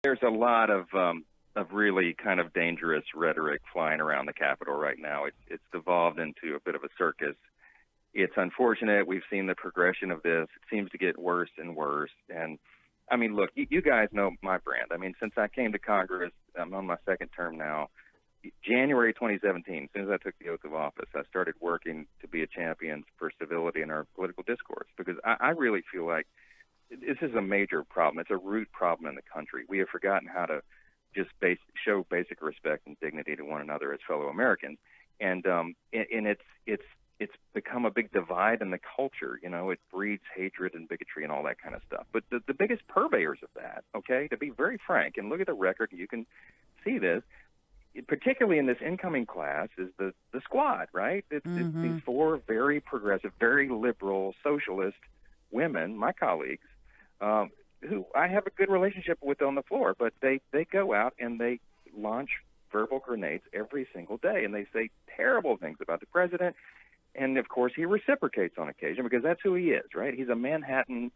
There's a lot of really kind of dangerous rhetoric flying around the Capitol right now. It's devolved into a bit of a circus. It's unfortunate. We've seen the progression of this. It seems to get worse and worse. And I mean, look, you guys know my brand. I mean, since I came to Congress, I'm on my second term now. January 2017, as soon as I took the oath of office, I started working to be a champion for civility in our political discourse, because I really feel like this is a major problem. It's a root problem in the country. We have forgotten how to just show basic respect and dignity to one another as fellow Americans, and it's become a big divide in the culture. You know, it breeds hatred and bigotry and all that kind of stuff. But the biggest purveyors of that, okay, to be very frank, and look at the record, you can see this, particularly in this incoming class, is the squad, right? It's these four very progressive, very liberal, socialist women, my colleagues, who I have a good relationship with on the floor, but they go out and they launch verbal grenades every single day, and they say terrible things about the president. And, of course, he reciprocates on occasion, because that's who he is, right? He's a Manhattan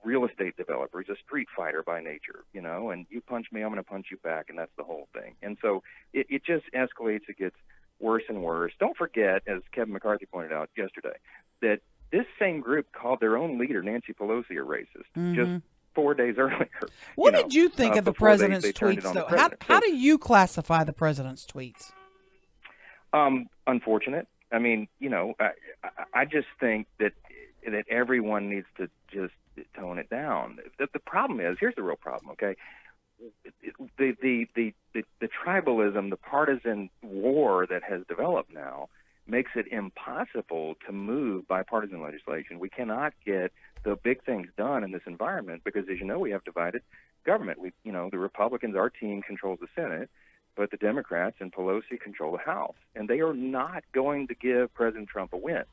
real estate developer. He's a street fighter by nature, you know, and you punch me, I'm going to punch you back, and that's the whole thing. And so it just escalates. It gets worse and worse. Don't forget, as Kevin McCarthy pointed out yesterday, that this same group called their own leader, Nancy Pelosi, a racist, just 4 days earlier. What did you think of the president's tweets, though? How do you classify the president's tweets? Unfortunate. I mean, you know, I just think that everyone needs to just tone it down. The problem is, here's the real problem, okay? The tribalism, the partisan war that has developed now makes it impossible to move bipartisan legislation. We cannot get the big things done in this environment because, as you know, we have divided government. The Republicans, our team, controls the Senate, but the Democrats and Pelosi control the House, and they are not going to give President Trump a win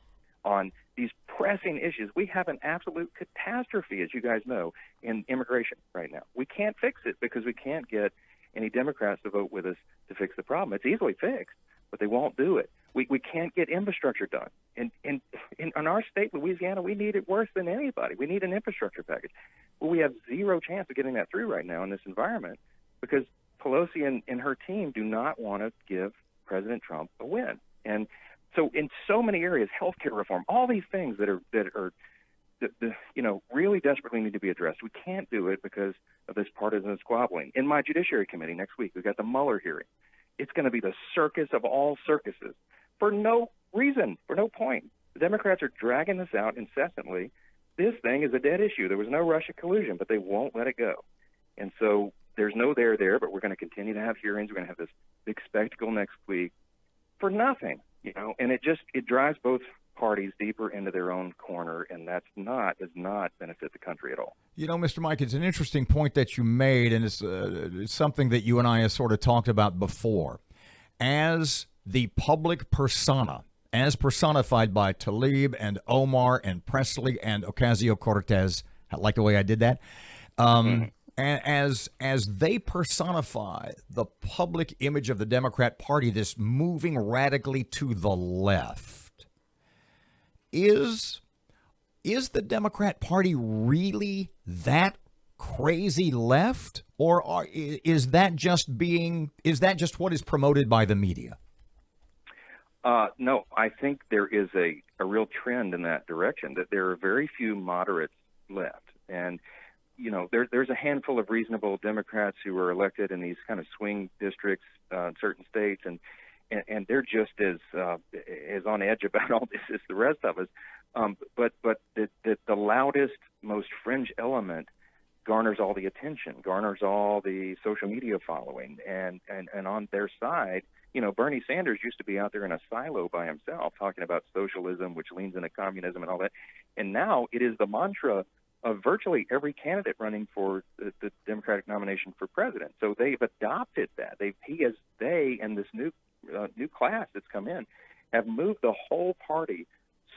on these pressing issues. We have an absolute catastrophe, as you guys know, in immigration right now. We can't fix it because we can't get any Democrats to vote with us to fix the problem. It's easily fixed, but they won't do it. We can't get infrastructure done. In our state, Louisiana, we need it worse than anybody. We need an infrastructure package. Well, we have zero chance of getting that through right now in this environment because Pelosi and her team do not want to give President Trump a win. And so in so many areas, healthcare reform, all these things that really desperately need to be addressed, we can't do it because of this partisan squabbling. In my Judiciary Committee next week, we've got the Mueller hearing. It's going to be the circus of all circuses for no reason, for no point. The Democrats are dragging this out incessantly. This thing is a dead issue. There was no Russia collusion, but they won't let it go. And so there's no there, but we're going to continue to have hearings. We're going to have this big spectacle next week for nothing, you know, and it drives both parties deeper into their own corner, and does not benefit the country at all. You know, Mr. Mike, it's an interesting point that you made, and it's something that you and I have sort of talked about before. As the public persona, as personified by Tlaib and Omar and Presley and Ocasio-Cortez, I like the way I did that, and as they personify the public image of the Democrat Party, this moving radically to the left, is the Democrat Party really that crazy left, or is that just what is promoted by the media? No, I think there is a real trend in that direction, that there are very few moderates left. And, you know, there's a handful of reasonable Democrats who were elected in these kind of swing districts in certain states, and they're just as on edge about all this as the rest of us. But the loudest, most fringe element garners all the attention, garners all the social media following, and on their side, you know, Bernie Sanders used to be out there in a silo by himself talking about socialism, which leans into communism and all that. And now it is the mantra of virtually every candidate running for the Democratic nomination for president. So they've adopted that. They and this new class that's come in have moved the whole party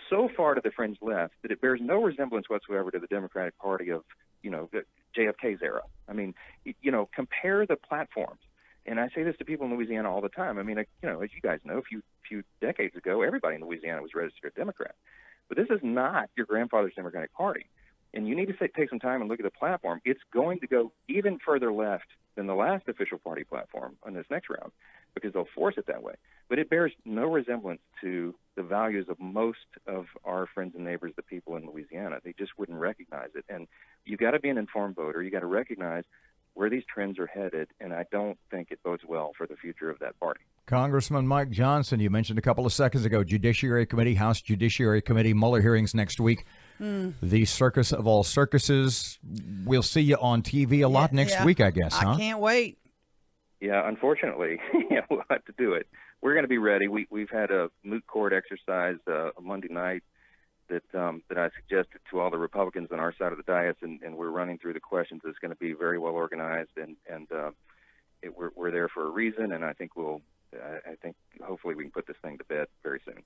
so far to the fringe left that it bears no resemblance whatsoever to the Democratic Party of, you know, JFK's era. I mean, you know, compare the platforms. And I say this to people in Louisiana all the time. I mean, you know, as you guys know, a few decades ago, everybody in Louisiana was registered Democrat. But this is not your grandfather's Democratic Party. And you need to take some time and look at the platform. It's going to go even further left than the last official party platform on this next round, because they'll force it that way. But it bears no resemblance to the values of most of our friends and neighbors, the people in Louisiana. They just wouldn't recognize it. And you've got to be an informed voter. You got to recognize where these trends are headed, and I don't think it bodes well for the future of that party. Congressman Mike Johnson, you mentioned a couple of seconds ago, Judiciary Committee, House Judiciary Committee, Mueller hearings next week. The circus of all circuses. We'll see you on TV a lot next week, I guess, huh? I can't wait. Yeah, unfortunately, we'll have to do it. We're going to be ready. We've had a moot court exercise Monday night that I suggested to all the Republicans on our side of the dais, and we're running through the questions. It's going to be very well organized, and we're there for a reason, and I think hopefully we can put this thing to bed very soon.